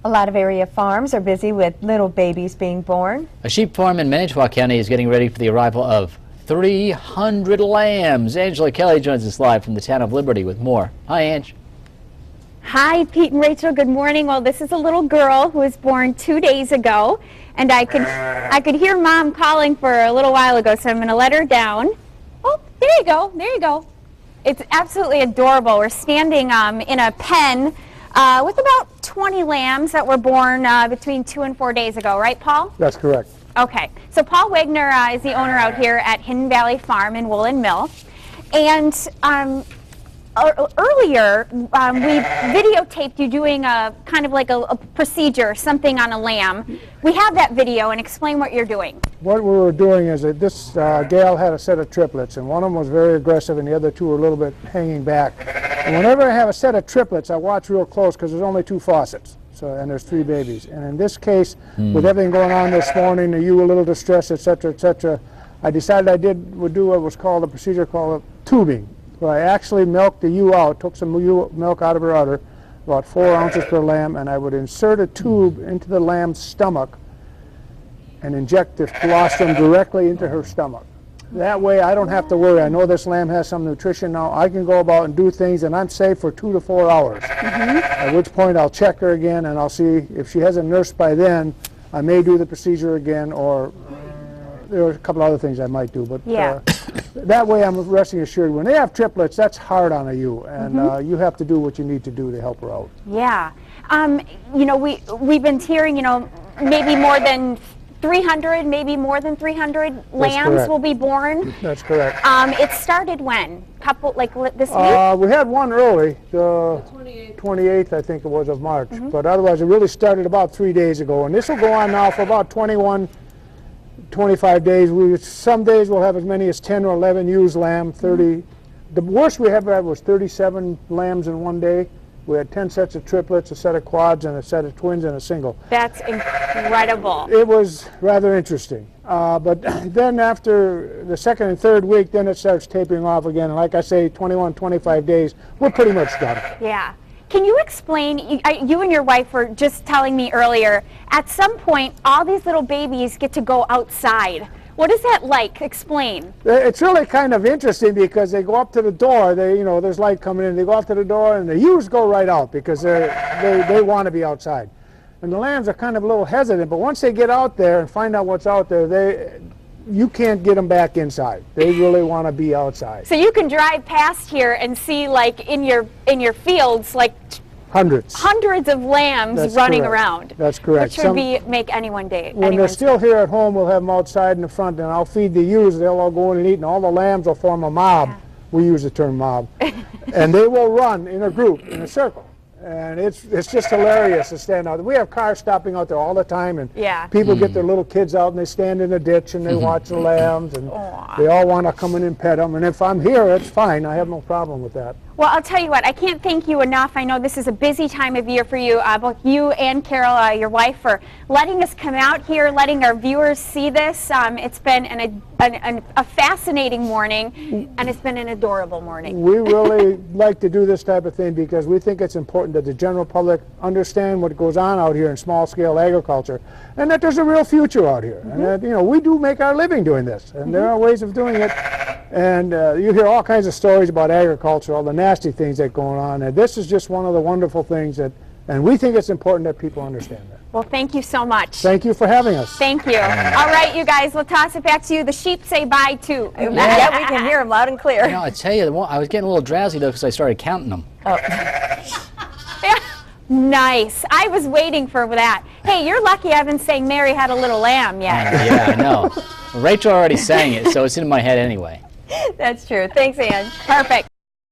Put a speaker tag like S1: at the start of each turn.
S1: A lot of area farms are busy with little babies being born.
S2: A sheep farm in Manitowoc County is getting ready for the arrival of 300 lambs. Angela Kelly joins us live from the town of Liberty with more. Hi, Ange.
S3: Hi, Pete and Rachel. Good morning. Well, this is a little girl who was born 2 days ago, and I could hear Mom calling for a little while ago, so I'm going to let her down. Oh, there you go. There you go. It's absolutely adorable. We're standing in a pen with about 20 lambs that were born between 2 and 4 days ago, right, Paul?
S4: That's correct.
S3: Okay. So Paul Wagner is the owner out here at Hidden Valley Farm in Woolen Mill, and earlier, we videotaped you doing a kind of like a procedure, something on a lamb. We have that video, and explain what you're doing.
S4: What we were doing is that this gal had a set of triplets, and one of them was very aggressive, and the other two were a little bit hanging back. And whenever I have a set of triplets, I watch real close because there's only 2 faucets, and there's 3 babies. And in this case, with everything going on this morning, the ewe a little distressed, etc., I decided I would do what was called a procedure called tubing. So I actually milked the ewe out, took some ewe milk out of her udder, about 4 ounces per lamb, and I would insert a tube into the lamb's stomach and inject the colostrum directly into her stomach. That way I don't have to worry. I know this lamb has some nutrition now. I can go about and do things, and I'm safe for 2 to 4 hours. At which point I'll check her again, and I'll see if she hasn't nursed by then. I may do the procedure again, or there are a couple other things I might do, but that way I'm resting assured. When they have triplets, that's hard on a ewe, and you have to do what you need to do to help her out.
S3: Yeah. You know, we've been hearing, you know, maybe more than 300, maybe more than 300 lambs will be born.
S4: That's correct.
S3: It started when? This week?
S4: We had one early, the 28th, I think it was, of March. But otherwise, it really started about 3 days ago, and this will go on now for about 25 days. Some days we'll have as many as 10 or 11 ewes, lamb, 30. The worst we ever had was 37 lambs in one day. We had 10 sets of triplets, a set of quads, and a set of twins, and a single.
S3: That's incredible.
S4: It was rather interesting. But then after the 2nd and 3rd week, then it starts tapering off again. And like I say, 21, 25 days, we're pretty much done. Yeah.
S3: Can you explain, you and your wife were just telling me earlier, at some point all these little babies get to go outside. What is that like? Explain.
S4: It's really kind of interesting because they go up to the door, there's light coming in, they go up to the door and the ewes go right out because they want to be outside. And the lambs are kind of a little hesitant, but once they get out there and find out what's out there, you can't get them back inside. They really want to be outside.
S3: So you can drive past here and see, like, in your fields, like hundreds of lambs running around.
S4: That's correct.
S3: Which would make anyone day.
S4: When they're still here at home, we'll have them outside in the front, and I'll feed the ewes. They'll all go in and eat, and all the lambs will form a mob. Yeah. We use the term mob. And they will run in a group, in a circle. And it's just hilarious to stand out there. We have cars stopping out there all the time, and people get their little kids out and they stand in the ditch and they watch the lambs, and they all want to come in and pet them. And if I'm here, it's fine. I have no problem with that.
S3: Well, I'll tell you what, I can't thank you enough. I know this is a busy time of year for you, both you and Carol, your wife, for letting us come out here, letting our viewers see this. It's been a fascinating morning, and it's been an adorable morning.
S4: We really like to do this type of thing because we think it's important that the general public understand what goes on out here in small-scale agriculture, and that there's a real future out here. And that, we do make our living doing this, and there are ways of doing it. And you hear all kinds of stories about agriculture, all the nasty things that go on, and this is just one of the wonderful things and we think it's important that people understand that.
S3: Well, thank you so much.
S4: Thank you for having us.
S3: Thank you. All right, you guys, we'll toss it back to you. The sheep say bye, too.
S1: Yeah, we can hear them loud and clear.
S2: I tell you, I was getting a little drowsy, though, because I started counting them.
S1: Oh.
S3: Nice. I was waiting for that. Hey, you're lucky I haven't sang Mary Had a Little Lamb yet.
S2: Yeah, I know. Rachel already sang it, so it's in my head anyway.
S1: That's true. Thanks, Ann.
S3: Perfect.